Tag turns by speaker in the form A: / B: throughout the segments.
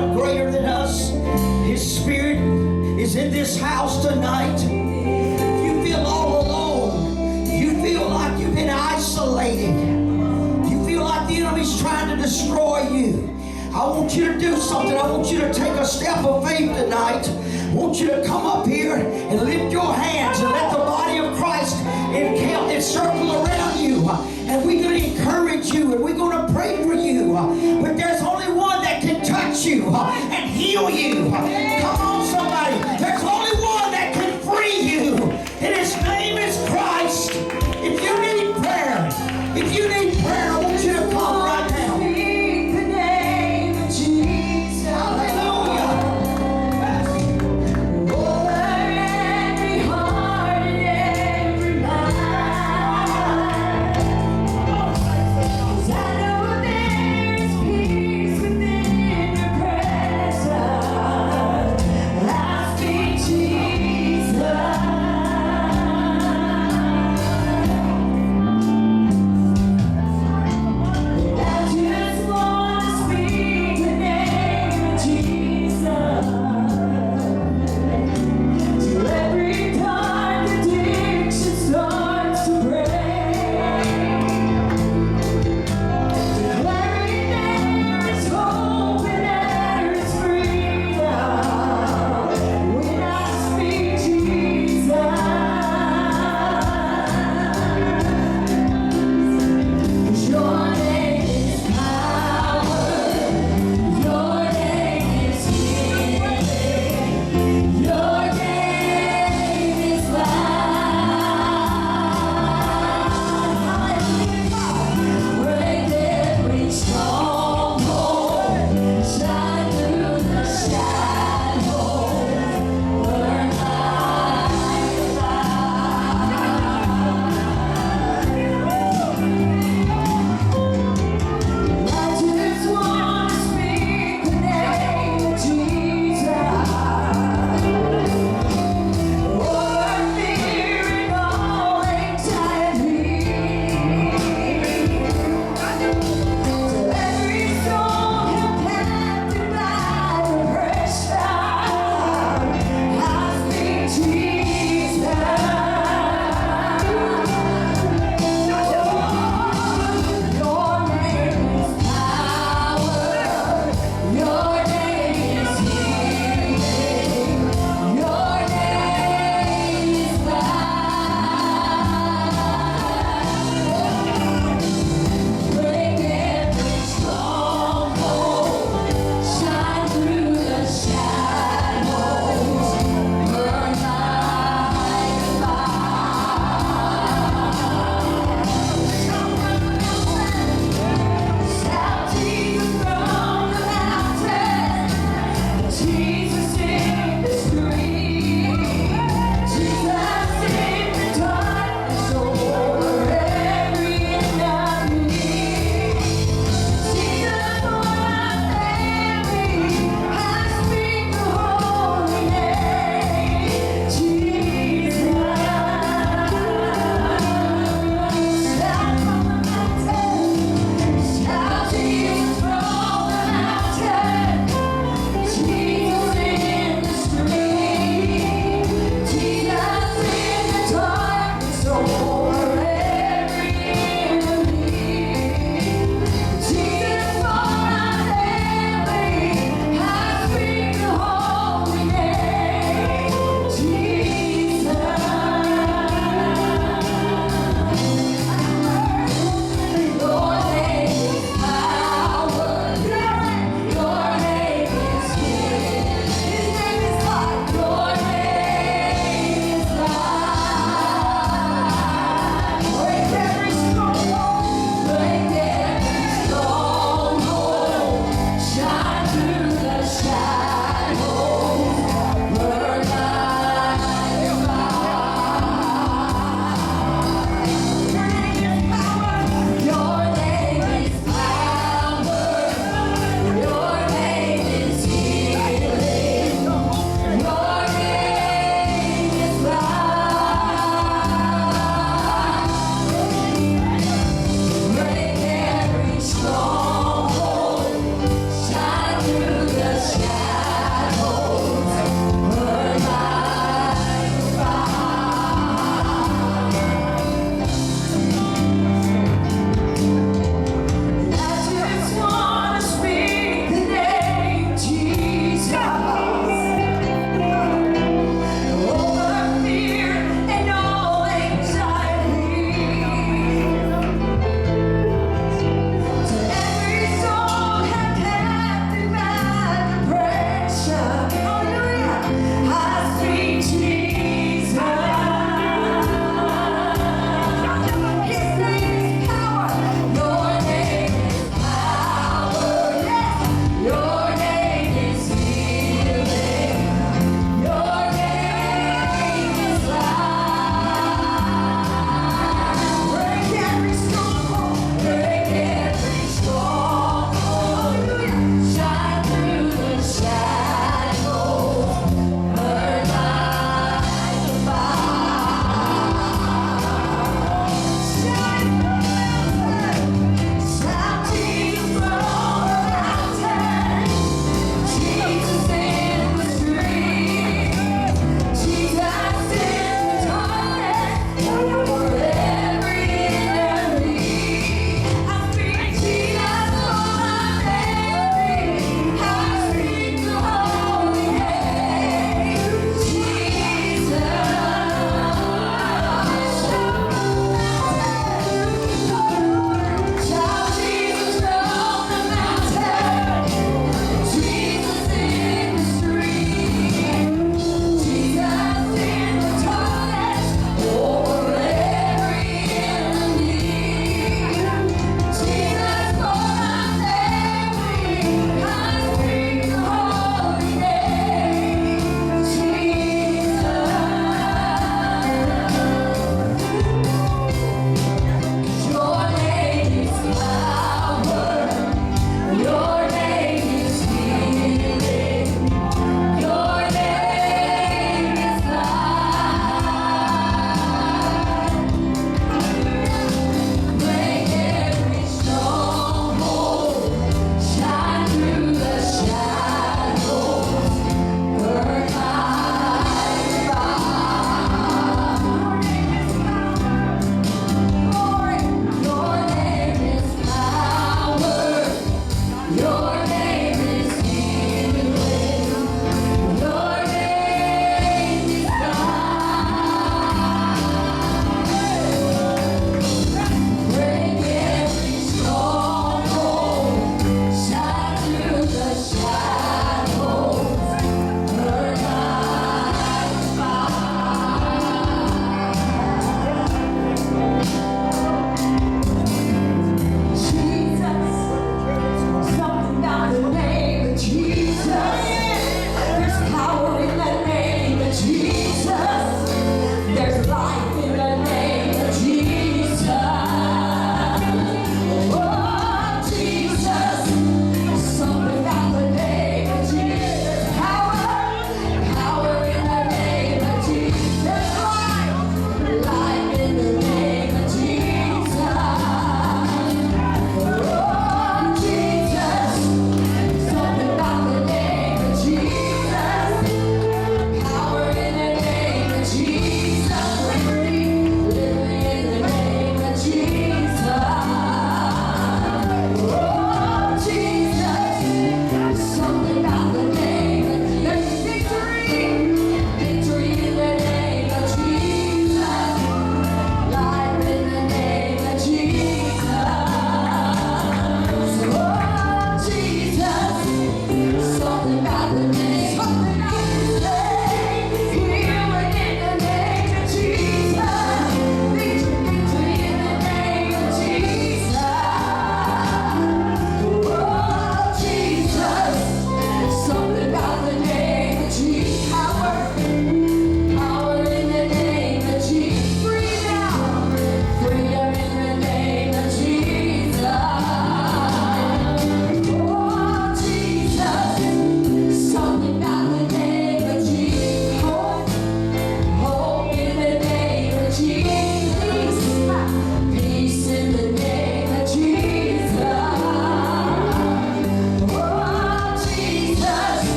A: one greater than us. His Spirit is in this house tonight. You feel all alone. You feel like you've been isolated. You feel like the enemy's trying to destroy you. I want you to do something. I want you to take a step of faith tonight. I want you to come up here and lift your hands and let the body of Christ encamp and circle around you. And we're going to encourage you and we're going to pray for you. But there's only one that can touch you and heal you. Come on, somebody. There's only one that can free you. And his name is Christ. If you need prayer, I want you to come right now.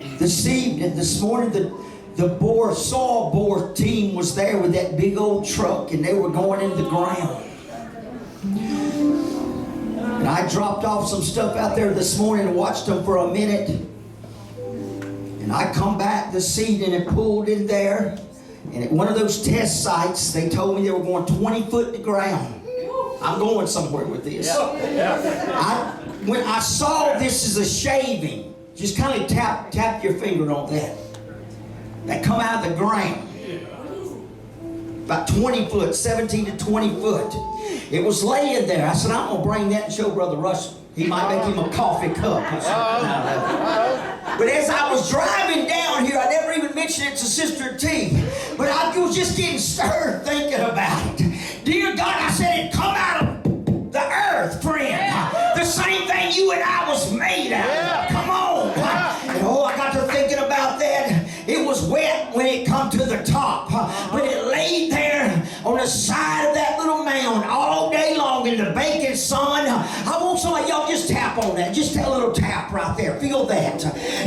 A: This morning, the saw bore team was there with that big old truck, and they were going into the ground. And I dropped off some stuff out there this morning and watched them for a minute. And I come back this evening and pulled in there. And at one of those test sites, they told me they were going 20 foot to ground. I'm going somewhere with this. When I saw this as a shaving, just kind of tap your finger on that. That come out of the ground. About 20 foot, 17 to 20 foot. It was laying there. I said, I'm going to bring that and show Brother Russell. He might make him a coffee cup. But as I was driving down here, I never even mentioned it to Sister T. But I was just getting stirred thinking about it. Dear God, I said it come out of the earth, friend. The same thing you and I was made out of. Come on. And I got to thinking about that. It was wet when it come to the top. But it laid there on the side of that little mound all day long in the baking sun. I want somebody, y'all just tap on that. Just a little tap right there. Feel that.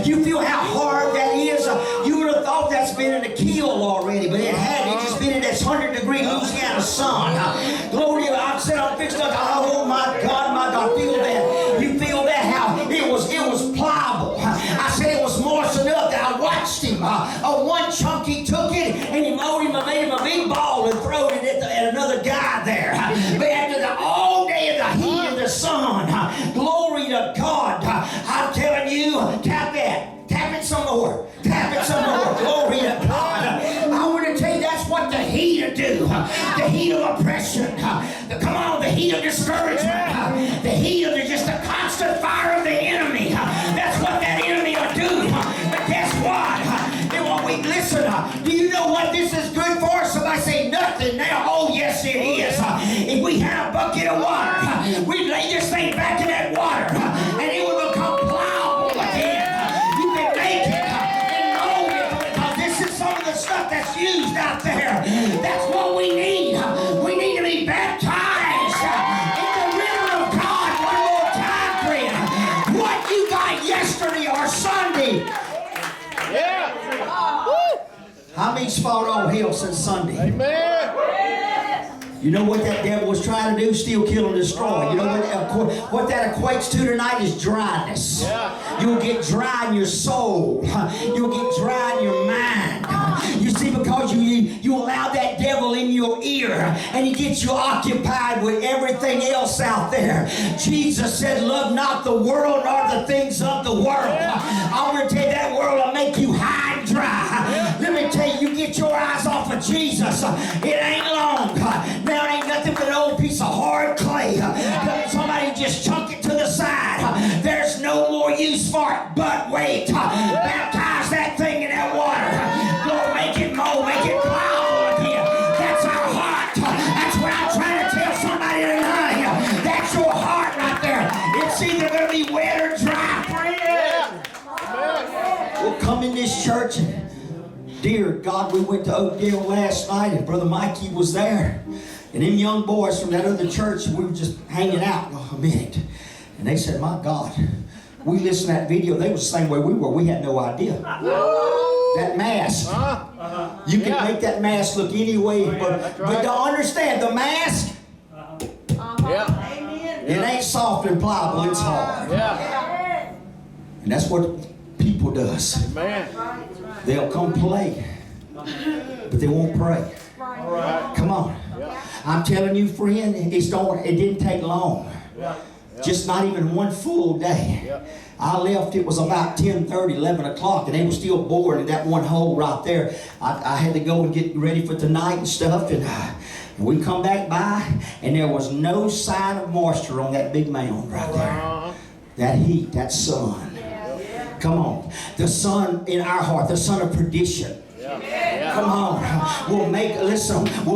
A: You feel how hard that is? You would have thought that's been in a kiln already, but it hadn't. It just been in this 100-degree Louisiana sun. Glory, I said I'm fixed up. Oh my God, feel that. You feel that how it was pliable. I said it was moist enough that I watched him. One chunk he took it and he made him a big ball and threw it at another guy there. But after all day of the heat of the sun, glory to God, I'm telling you, tap it some more. Tap it some more. Glory to God. I want to tell you that's what the heat will do. The heat of oppression. The heat of discouragement. The heat of just the constant fire of the enemy. That's what that enemy will do. But guess what? Listen, do you know what this is good for? Somebody say nothing now. Oh, yes, it is. If we had a bucket of water, we'd lay this thing back in that water, and it would become pliable again. You can make it and mold it, because this is some of the stuff that's used out there. That's what we need. We need to be baptized in the river of God one more time, friend. What you got yesterday or Sunday? Yeah. How many's fought all hell since Sunday? Amen. You know what that devil was trying to do? Steal, kill, and destroy. You know what that equates to tonight is dryness. You'll get dry in your soul. You'll get dry in your mind. You see, because you allow that devil in your ear, and he gets you occupied with everything else out there. Jesus said, love not the world nor the things of the world. I want to tell you, that world will make you high and dry. Let me tell you, you get your eyes off of Jesus, it ain't long. Now it ain't nothing but an old piece of hard clay. Somebody just chunk it to the side. There's no more use for it. But wait, baptize that thing in that water. Lord, make it mold, make it pliable again. That's our heart. That's what I'm trying to tell somebody tonight. That's your heart right there. It's either going to be wet or dry, friend. We'll come in this church. Dear God, we went to Oakdale last night, and Brother Mikey was there. And them young boys from that other church, we were just hanging out a minute. And they said, my God, we listened to that video. They were the same way we were. We had no idea. That mask. You can make that mask look any way. But to understand, the mask, it ain't soft and pliable. It's hard. And that's what people does. They'll come play, but they won't pray. Come on. I'm telling you, friend, it didn't take long. Just not even one full day. I left, it was about 10:30, 11 o'clock, and they were still bored in that one hole right there. I had to go and get ready for tonight and stuff, and we come back by, and there was no sign of moisture on that big mound right there. That heat, that sun. Come on. The sun in our heart, the son of perdition. Come on. We'll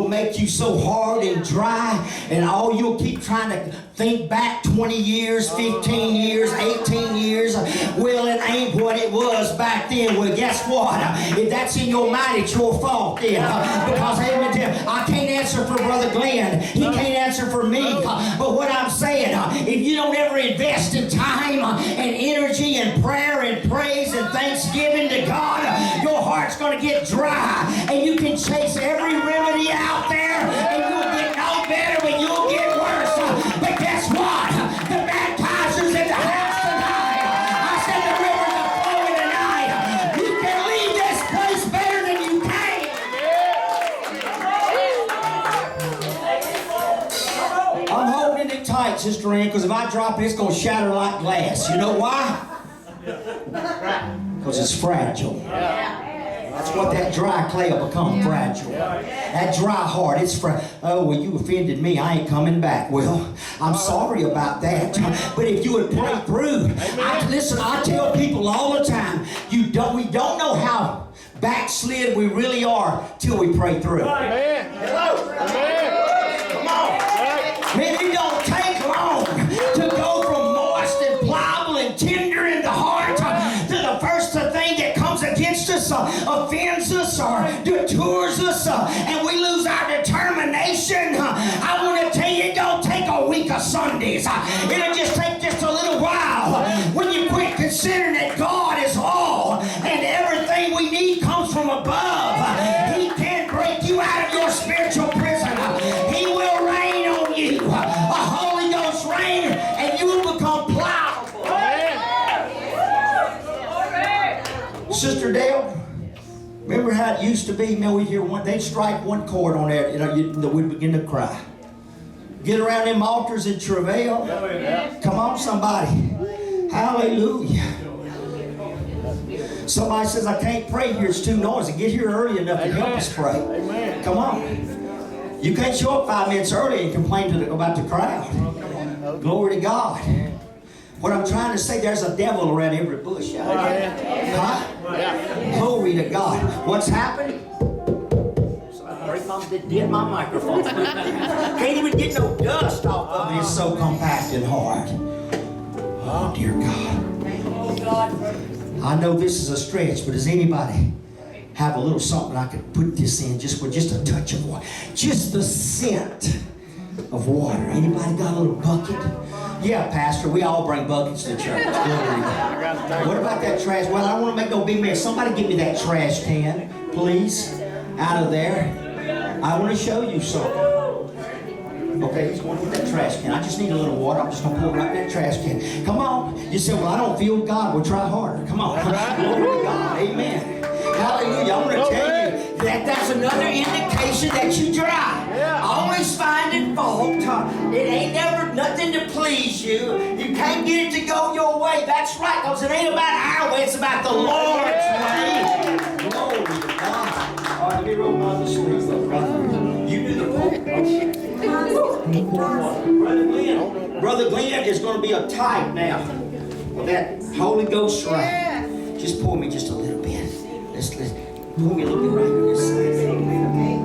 A: make you so hard and dry, and all you'll keep trying to think back 20 years, 15 years, 18 years. Well, it ain't what it was back then. Well, guess what? If that's in your mind, it's your fault then. Because I can't answer for Brother Glenn. He can't answer for me. But what I'm saying, if you don't ever invest in time and energy and prayer and praise and thanksgiving to God, your heart's going to get dry. And you can chase every remedy out there, and you'll get no better, but you'll get worse. But guess what? The baptizer's in the house tonight. I said the rivers are flowing tonight. You can leave this place better than you came. I'm holding it tight, Sister Ann, because if I drop it, it's going to shatter like glass. You know why? Because it's fragile. That's what that dry clay will become, fragile. That dry heart, it's oh, well, you offended me. I ain't coming back. Well, I'm sorry about that. But if you would pray through, listen, I tell people all the time, we don't know how backslid we really are till we pray through.
B: Amen.
A: Hello.
B: Amen.
A: Come on. Man, it don't take long to go from moist and pliable and tender in the heart to the first thing that comes against us, offends us or detours us, and we lose our determination. I want to tell you, it don't take a week of Sundays. It'll just take just a little while when you quit considering that God is all and everything we need comes from above. He can break you out of your spiritual prison. He will rain on you, a Holy Ghost rain, and you will become pliable. Sister Dale, remember how it used to be? Man, we'd hear they'd strike one chord on there, we'd begin to cry. Get around them altars and travail. Come on, somebody. Hallelujah. Somebody says, I can't pray here, it's too noisy. Get here early enough to help us pray. Come on. You can't show up 5 minutes early and complain about the crowd. Glory to God. What I'm trying to say, there's a devil around every bush out there. Huh? Glory to God. What's happened? Somebody did my microphone. Can't even get no dust off of it. It's so compact and hard. Oh, dear God. I know this is a stretch, but does anybody have a little something I could put this in just with just a touch of water? Just the scent of water. Anybody got a little bucket? Yeah, Pastor, we all bring buckets to church. What about that trash? Well, I don't want to make no big mess. Somebody give me that trash can, please, out of there. I want to show you something. Okay, he's going to get that trash can. I just need a little water. I'm just going to pour it right in that trash can. Come on. You say, well, I don't feel God. Well, try harder. Come on. Glory to God. Amen. Hallelujah. I want to tell you that that's another indication that you dry. Always finding fault. It ain't never nothing to please you. You can't get it to go your way. That's right, because it ain't about our way. It's about the Lord's way. Glory to God. All right, let me roll my other sleeves up, brother. You do the Brother Glenn is going to be a type now of that Holy Ghost rain. Just pour me just a little bit. Let's pour me a little bit right on this side.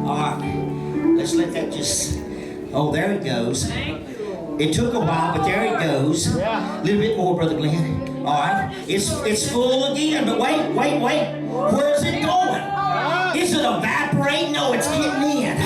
A: All right. Let's let that just... Oh, there it goes. It took a while, but there it goes. A little bit more, Brother Glenn. All right. It's full again, but wait. Where's it going? Is it evaporating? No, it's getting in.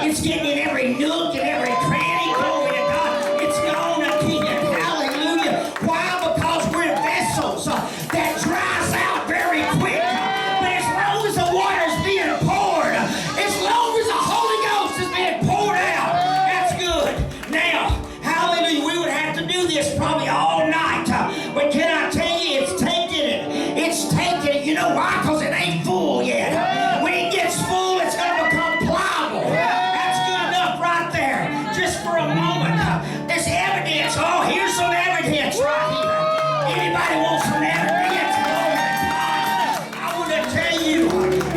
A: It's getting in every nook and every cranny. Glory to God. It's gone again. Hallelujah. Why? Because we're vessels that dries out very quick. But as long as the water's being poured, as long as the Holy Ghost is being poured out, that's good. Now, hallelujah, we would have to do this probably all night. But can I tell you, it's taking it. It's taking it. You know why? Because it ain't full yet. When it gets full, it's going to become pliable. That's good enough right there. Just for a moment. There's evidence. Oh, here's some evidence right here. Anybody want some evidence? I want to tell you,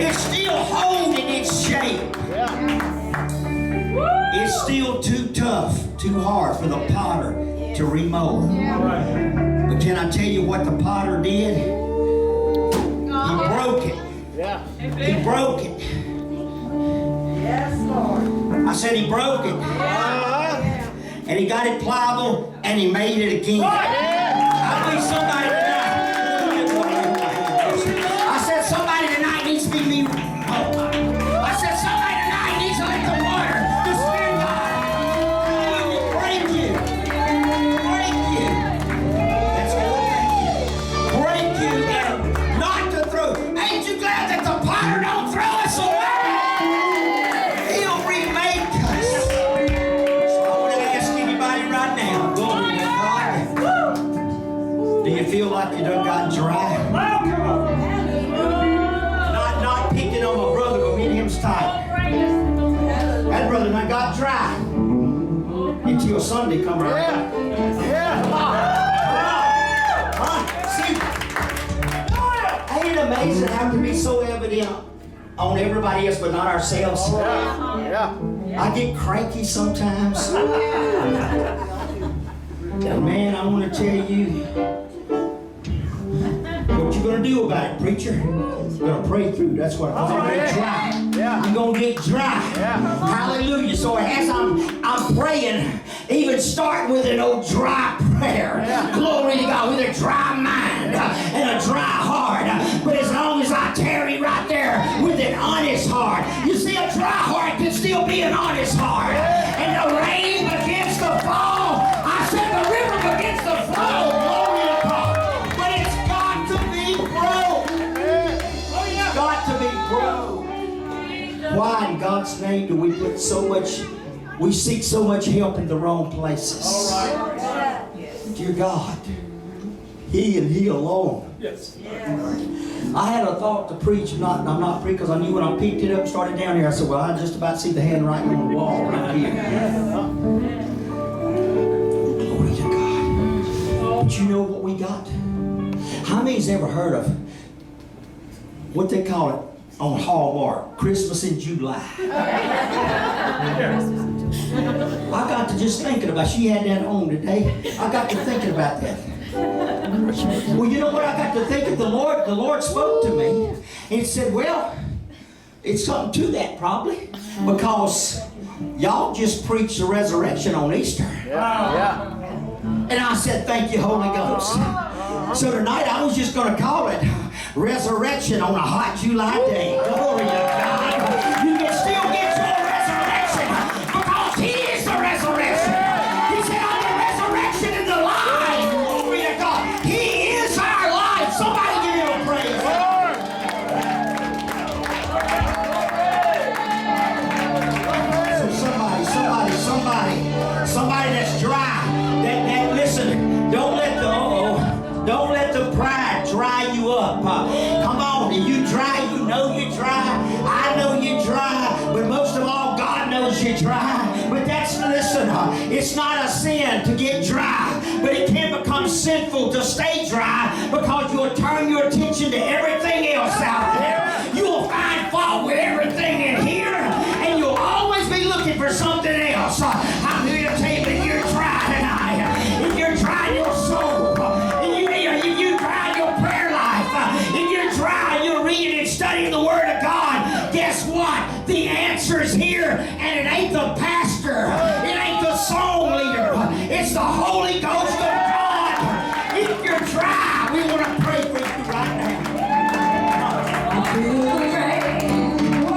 A: it's still holding its shape. It's still too tough, too hard for the potter to remold. But can I tell you what the potter did? He broke it. He broke it.
B: Yes, Lord.
A: I said he broke it. And he got it pliable and he made it again. I believe somebody tonight. I said somebody tonight needs to be I said somebody tonight needs to let the water, the Spirit of God, break you. Break you. That's good. Break you and not to throw. Ain't you glad that the potter don't throw us away? He'll remake us. So I want to ask anybody right now, glory to God. Do you feel like you done got dry? Not picking on my brother, but me and him's tight. That brother done got dry until Sunday come around. See, ain't it amazing how it can be so evident on everybody else but not ourselves? I get cranky sometimes. And man, I want to tell you, what you gonna do about it, preacher? You're gonna pray through. That's what I'm gonna get dry. You're gonna get dry. Hallelujah. So as I'm praying, even start with an old dry prayer. Glory to God, with a dry mind and a dry heart. But as long as I tarry right there with an honest heart, you see, a dry heart can still be an honest heart. And the rain begins to fall. I said the river begins to flow. Glory to God. But it's got to be broke. Got to be broke. Why in God's name do we put so much, we seek so much help in the wrong places? Dear God, He and He alone.
C: Yes.
A: I had a thought to preach, I'm not preaching, because I knew when I picked it up and started down here, I said, well, I just about see the handwriting on the wall right here. Glory to God. But you know what we got? How many's ever heard of what they call it on Hallmark, Christmas in July? I got to just thinking about, she had that on today. I got to thinking about that. Well, you know what I got to thinking? The Lord spoke to me and said, well, it's something to that probably, because y'all just preached the resurrection on Easter. And I said, thank you, Holy Ghost. So tonight I was just going to call it Resurrection on a hot July day. Glory to God. You can still get your resurrection because He is the resurrection. He said, I'm the resurrection and the life. Glory to God. He is our life. Somebody give Him a praise. So somebody that's dry, that listen, don't let the pride dry you up. Come on, if you dry, you know you're dry. I know you're dry, but most of all, God knows you're dry. But listen, it's not a sin to get dry, but it can become sinful to stay dry because you'll turn your attention to everything else out there. You will find fault with everything in here, and you'll always be looking for something else. I'm here to tell you that you're dry tonight. If you're dry in your soul, if you're dry in your prayer life, if you're dry and you're reading and studying the Word of God, guess what? The answer's here, and it ain't the pastor. It ain't the song leader. It's the Holy Ghost of God. If you're dry, we want to pray for you right now. I feel the rain. I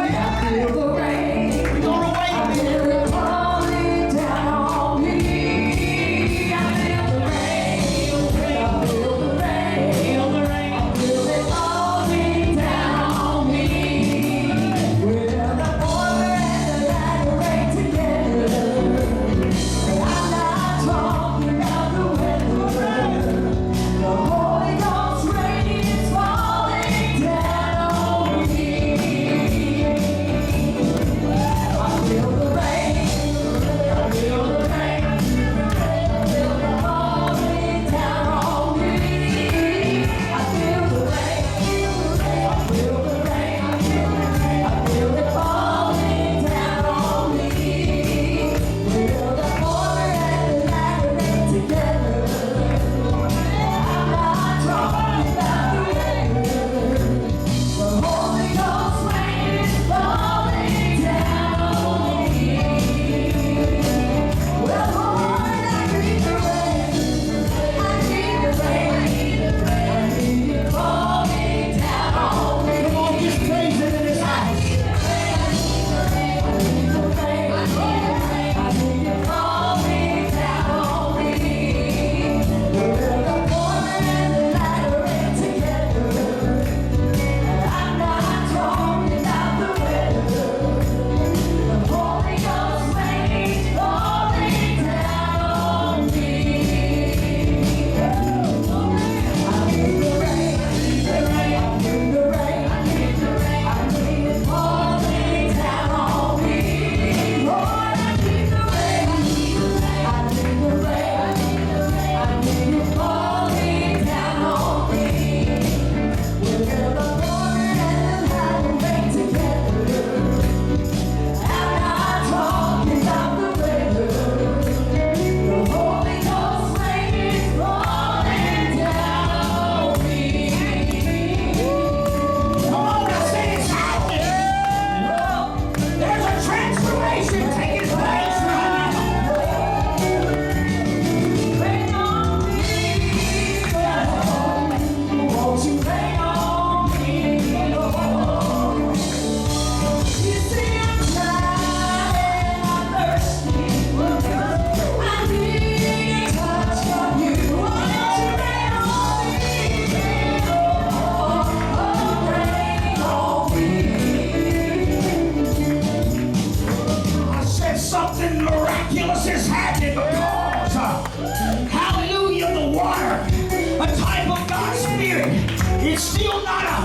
A: feel the rain. We're going to wait. I feel it falling down on me. I feel the rain. I feel the rain. I feel the rain. I feel it falling down on me. We're the water and the light rain together. And I'm not talking about the weather. The Holy Ghost rain is falling down on me. it's still not 100%.